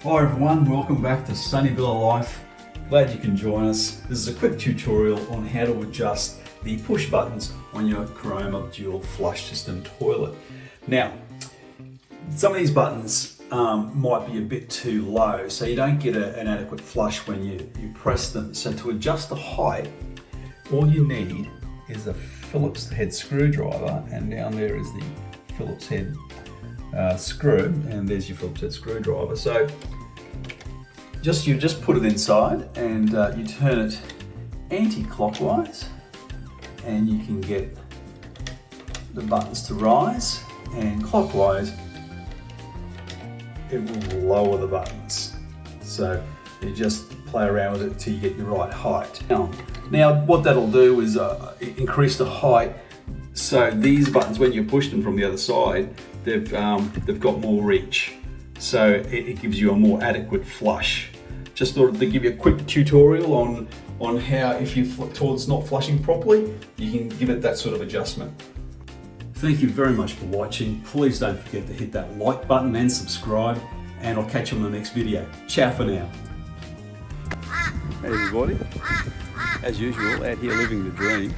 Hi everyone, welcome back to Sunny Villa Life. Glad you can join us. This is a quick tutorial on how to adjust the push buttons on your Caroma dual flush system toilet. Now, some of these buttons might be a bit too low, so you don't get an adequate flush when you press them. So to adjust the height, all you need is a Phillips head screwdriver, and down there is the Phillips head screw, and there's your Phillips head screwdriver. So you just put it inside and you turn it anti-clockwise, and you can get the buttons to rise, and clockwise it will lower the buttons. So you just play around with it until you get your right height. Now what that'll do is increase the height, so these buttons, when you push them from the other side, they've got more reach, so it gives you a more adequate flush. Just thought to give you a quick tutorial on how, if your toilet's not flushing properly, you can give it that sort of adjustment. Thank you very much for watching. Please don't forget to hit that like button and subscribe, and I'll catch you on the next video. Ciao for now. Hey everybody, as usual, out here living the dream.